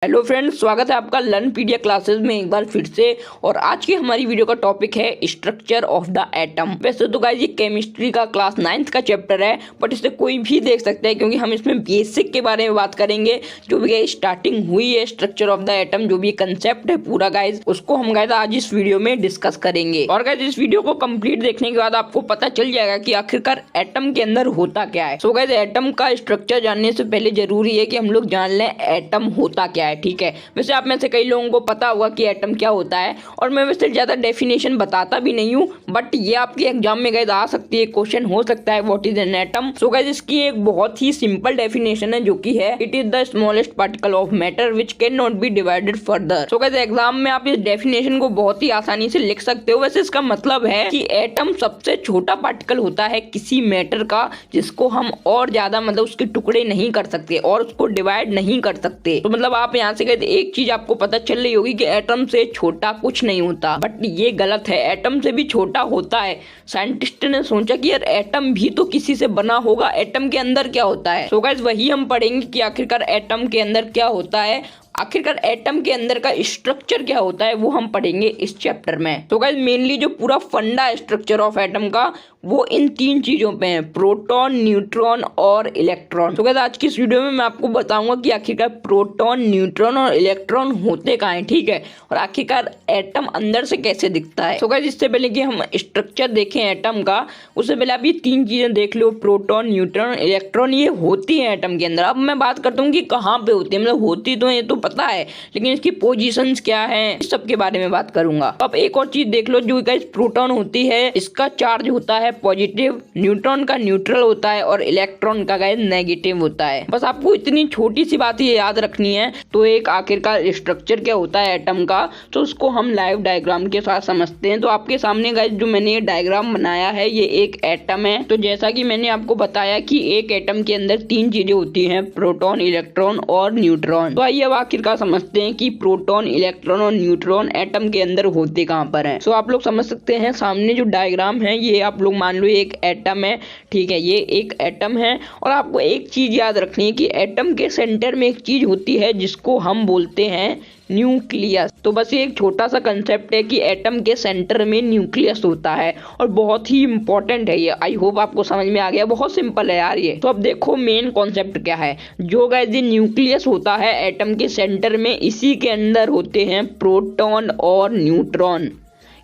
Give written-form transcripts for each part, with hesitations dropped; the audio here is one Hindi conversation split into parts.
हेलो फ्रेंड्स, स्वागत है आपका लर्नपीडिया क्लासेस में एक बार फिर से। और आज की हमारी वीडियो का टॉपिक है स्ट्रक्चर ऑफ द एटम। वैसे तो गाइस ये केमिस्ट्री का क्लास 9th का चैप्टर है, बट इसे कोई भी देख सकता है क्योंकि हम इसमें बेसिक के बारे में बात करेंगे। जो भी स्टार्टिंग हुई है स्ट्रक्चर ऑफ द एटम, जो भी कंसेप्ट है पूरा गाइज, उसको हम गाइज आज इस वीडियो में डिस्कस करेंगे। और गाइज इस वीडियो को कंप्लीट देखने के बाद आपको पता चल जाएगा कि आखिरकार एटम के अंदर होता क्या है। सो गाइज एटम का स्ट्रक्चर जानने से पहले जरूरी है कि हम लोग जान लें एटम होता क्या है। ठीक है, वैसे आप में से कई लोगों को पता होगा कि एटम क्या होता है, और मैं वैसे ज़्यादा डेफिनेशन बताता भी नहीं हूँ, बट ये आपके एग्जाम में गाइस आ सकती है, क्वेश्चन हो सकता है what is an atom. So guys इसकी एक बहुत ही सिंपल डेफिनेशन है जो कि है it is the smallest particle of matter which can not be divided further. So guys exam में आप इस डेफिनेशन को बहुत ही आसानी से लिख सकते हो। वैसे इसका मतलब है कि एटम सबसे छोटा पार्टिकल होता है किसी मैटर का, जिसको हम और ज्यादा मतलब उसके टुकड़े नहीं कर सकते और उसको डिवाइड नहीं कर सकते। तो मतलब आप यहाँ से एक चीज आपको पता चल रही होगी कि एटम से छोटा कुछ नहीं होता, बट ये गलत है। एटम से भी छोटा होता है। साइंटिस्ट ने सोचा कि यार एटम भी तो किसी से बना होगा, एटम के अंदर क्या होता है। सो गाइस वही हम पढ़ेंगे कि आखिरकार एटम के अंदर क्या होता है, आखिरकार एटम के अंदर का स्ट्रक्चर क्या होता है, वो हम पढ़ेंगे इस चैप्टर में। तो गाइस मेनली जो पूरा फंडा है स्ट्रक्चर ऑफ एटम का, वो इन तीन चीजों पे है, प्रोटॉन, न्यूट्रॉन और इलेक्ट्रॉन। तो गाइस आज की इस वीडियो में मैं आपको बताऊंगा कि आखिरकार प्रोटॉन, न्यूट्रॉन और इलेक्ट्रॉन होते कहाँ हैं, ठीक है, और आखिरकार एटम अंदर से कैसे दिखता है। तो गाइस इससे पहले कि हम स्ट्रक्चर देखें एटम का, उससे पहले आप ये तीन चीजें देख लो, प्रोटॉन, न्यूट्रॉन, इलेक्ट्रॉन, ये होती है एटम के अंदर। अब मैं बात करता हूँ कि कहाँ पे होती है, मतलब होती तो ये तो पता है, लेकिन इसकी पोजीशंस क्या है, इस सब के बारे में बात करूंगा। अब एक और चीज देख लो, जो गाइस प्रोटॉन होती है, इसका चार्ज होता है पॉजिटिव, न्यूट्रॉन का न्यूट्रल होता है और इलेक्ट्रॉन का गाइस नेगेटिव होता है। बस आपको इतनी छोटी सी बात ये याद रखनी है। तो एक आखिरकार स्ट्रक्चर क्या होता है एटम का, तो उसको हम लाइव डायग्राम के साथ समझते हैं। तो आपके सामने गाइस जो मैंने ये डायग्राम बनाया है, ये एक एटम है। तो जैसा कि मैंने आपको बताया कि एक एटम के अंदर तीन चीजें होती हैं, प्रोटॉन, इलेक्ट्रॉन और न्यूट्रॉन। तो आइए अब आखिरकार समझते हैं कि प्रोटॉन, इलेक्ट्रॉन और न्यूट्रॉन एटम के अंदर होते कहां पर हैं। सो आप लोग समझ सकते हैं, सामने जो डायग्राम है, ये आप लोग मान लो एक एटम है, ठीक है, ये एक एटम है। और आपको एक चीज याद रखनी है कि एटम के सेंटर में एक चीज होती है जिसको हम बोलते हैं न्यूक्लियस। तो बस ये एक छोटा सा कंसेप्ट है कि एटम के सेंटर में न्यूक्लियस होता है, और बहुत ही इंपॉर्टेंट है ये। आई होप आपको समझ में आ गया, बहुत सिंपल है यार ये। तो अब देखो मेन कॉन्सेप्ट क्या है। जो गाइस ये न्यूक्लियस होता है एटम के सेंटर में, इसी के अंदर होते हैं प्रोटॉन और न्यूट्रॉन।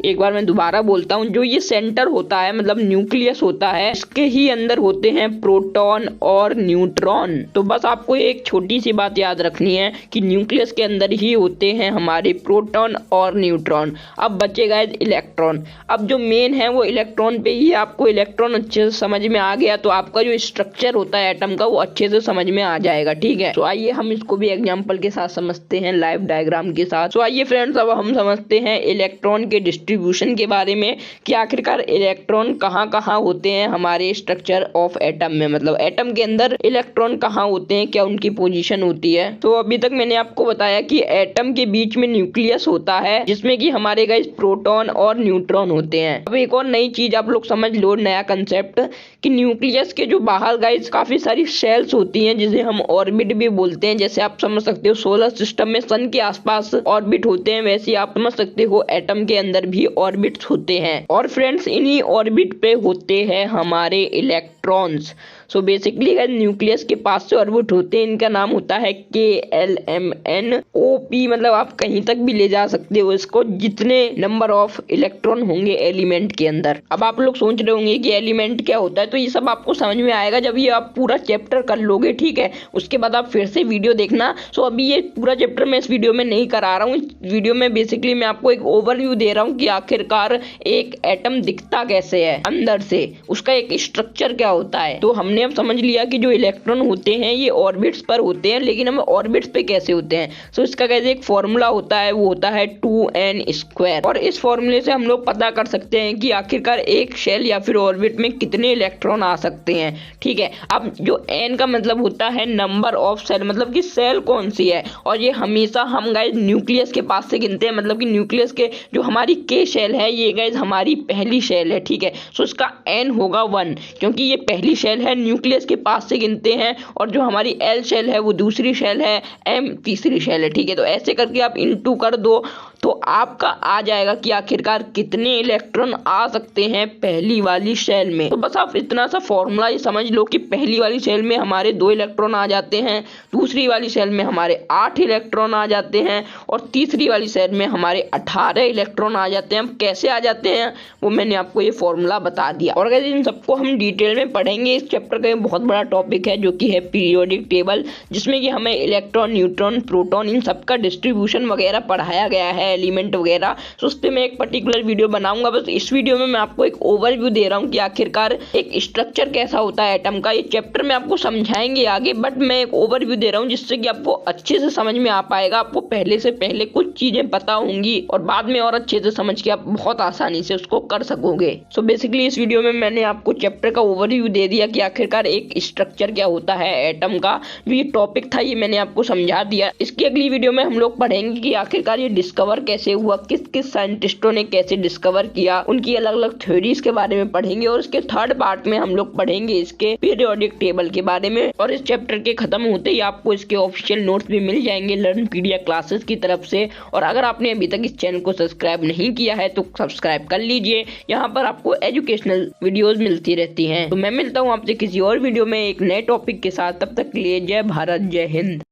एक बार मैं दोबारा बोलता हूँ, जो ये सेंटर होता है मतलब न्यूक्लियस होता है, इसके ही अंदर होते हैं प्रोटॉन और न्यूट्रॉन। तो बस आपको एक छोटी सी बात याद रखनी है कि न्यूक्लियस के अंदर ही होते हैं हमारे प्रोटॉन और न्यूट्रॉन। अब बचेगा इलेक्ट्रॉन। अब जो मेन है वो इलेक्ट्रॉन पे ही। आपको इलेक्ट्रॉन अच्छे से समझ में आ गया तो आपका जो स्ट्रक्चर होता है एटम का, वो अच्छे से समझ में आ जाएगा, ठीक है। तो आइए हम इसको भी एग्जाम्पल के साथ समझते हैं, लाइव डायग्राम के साथ। तो आइए फ्रेंड्स, अब हम समझते हैं इलेक्ट्रॉन के डिस्ट्रीब्यूशन के बारे में कि आखिरकार इलेक्ट्रॉन कहाँ कहाँ होते हैं हमारे स्ट्रक्चर ऑफ एटम में, मतलब एटम के अंदर इलेक्ट्रॉन कहाँ होते हैं, क्या उनकी पोजीशन होती है। तो अभी तक मैंने आपको बताया कि एटम के बीच में न्यूक्लियस होता है, जिसमें कि हमारे गाइस प्रोटॉन और न्यूट्रॉन होते हैं। अब एक और नई चीज आप लोग समझ लो, नया कंसेप्ट, कि न्यूक्लियस के जो बाहर गाइस काफी सारी सेल्स होती हैं, जिसे हम ऑर्बिट भी बोलते हैं। जैसे आप समझ सकते हो सोलर सिस्टम में सन के आसपास ऑर्बिट होते हैं, वैसे आप समझ सकते हो एटम के अंदर भी ऑर्बिट्स होते हैं। और फ्रेंड्स इन्हीं ऑर्बिट पे होते हैं हमारे इलेक्ट्रॉन्स। सो बेसिकली न्यूक्लियस के पास से ऑर्बिट होते हैं, इनका नाम होता है KLMNOP। मतलब आप कहीं तक भी ले जा सकते हो इसको, जितने नंबर ऑफ इलेक्ट्रॉन होंगे एलिमेंट के अंदर। अब आप लोग सोच रहे होंगे कि एलिमेंट क्या होता है, तो ये सब आपको समझ में आएगा जब ये आप पूरा चैप्टर कर लोगे, ठीक है। उसके बाद आप फिर से वीडियो देखना। सो अभी ये पूरा चैप्टर मैं इस वीडियो में नहीं करा रहा हूँ। इस वीडियो में बेसिकली मैं आपको एक ओवरव्यू दे रहा हूँ कि आखिरकार एक एटम दिखता कैसे है अंदर से, उसका एक स्ट्रक्चर क्या होता है। तो हमने अब समझ लिया कि जो इलेक्ट्रॉन होते हैं ये ऑर्बिट्स पर होते हैं, लेकिन हम ऑर्बिट्स पे कैसे होते हैं। सो इसका कैसे एक फॉर्मूला होता है, वो होता है 2n²। और इस फॉर्मूले से हम लोग पता कर सकते हैं कि आखिरकार एक शेल या फिर ऑर्बिट में कितने इलेक्ट्रॉन आ सकते हैं, ठीक है। अब जो n का मतलब होता है नंबर ऑफ सेल, मतलब कि सेल कौन सी है, और ये हमेशा हम गाइस न्यूक्लियस के पास से गिनते हैं। मतलब कि न्यूक्लियस के जो हमारी K शेल है, ये गाइस हमारी पहली शेल है, ठीक है। सो इसका n होगा 1, क्योंकि ये पहली शेल है, न्यूक्लियस के पास से गिनते हैं, और जो हमारी एल शेल है वो दूसरी शेल है, एम तीसरी शेल है। ठीक है, तो ऐसे करके आप इनटू कर दो तो आपका आ जाएगा कि आखिरकार कितने इलेक्ट्रॉन आ सकते हैं पहली वाली शेल में। तो बस आप इतना सा फॉर्मूला ही समझ लो कि पहली वाली शेल में हमारे 2 इलेक्ट्रॉन आ जाते हैं, दूसरी वाली शेल में हमारे 8 इलेक्ट्रॉन आ जाते हैं, और तीसरी वाली शेल में हमारे 18 इलेक्ट्रॉन आ जाते हैं। हम कैसे आ जाते हैं वो मैंने आपको ये फॉर्मूला बता दिया, और अगर इन सबको हम डिटेल में पढ़ेंगे। इस चैप्टर का बहुत बड़ा टॉपिक है जो कि है पीरियोडिक टेबल, जिसमें कि हमें इलेक्ट्रॉन, न्यूट्रॉन, प्रोटॉन इन सबका डिस्ट्रीब्यूशन वगैरह पढ़ाया गया है, एलिमेंट वगैरह। तो उस पर मैं एक पर्टिकुलर वीडियो बनाऊंगा। बस इस वीडियो में मैं आपको एक ओवरव्यू दे रहा हूँ कि आखिरकार एक स्ट्रक्चर कैसा होता है एटम का। ये चैप्टर में आपको समझाएंगे आगे, बट मैं एक ओवरव्यू दे रहा हूँ जिससे कि आपको अच्छे से समझ में आ पाएगा। आपको पहले से पहले कुछ चीजें पता होंगी और बाद में और अच्छे से समझ के आप बहुत आसानी से उसको कर सकोगे। सो बेसिकली इस वीडियो में मैंने आपको चैप्टर का ओवरव्यू दे दिया कि आखिरकार एक स्ट्रक्चर क्या होता है एटम का। जो ये टॉपिक था ये मैंने आपको समझा दिया। इसकी अगली वीडियो में हम लोग पढ़ेंगे कि आखिरकार ये डिस्कवर कैसे हुआ, किस किस साइंटिस्टों ने कैसे डिस्कवर किया, उनकी अलग अलग थ्योरीज के बारे में पढ़ेंगे। और इसके थर्ड पार्ट में हम लोग पढ़ेंगे इसके पीरियोडिक टेबल के बारे में। और इस चैप्टर के खत्म होते ही आपको इसके ऑफिशियल नोट्स भी मिल जाएंगे लर्नपीडिया क्लासेस की तरफ से। और अगर आपने अभी तक इस चैनल को सब्सक्राइब नहीं किया है तो सब्सक्राइब कर लीजिए, यहाँ पर आपको एजुकेशनल वीडियोस मिलती रहती हैं। तो मैं मिलता हूँ आपसे किसी और वीडियो में एक नए टॉपिक के साथ। तब तक के लिए जय भारत, जय हिंद।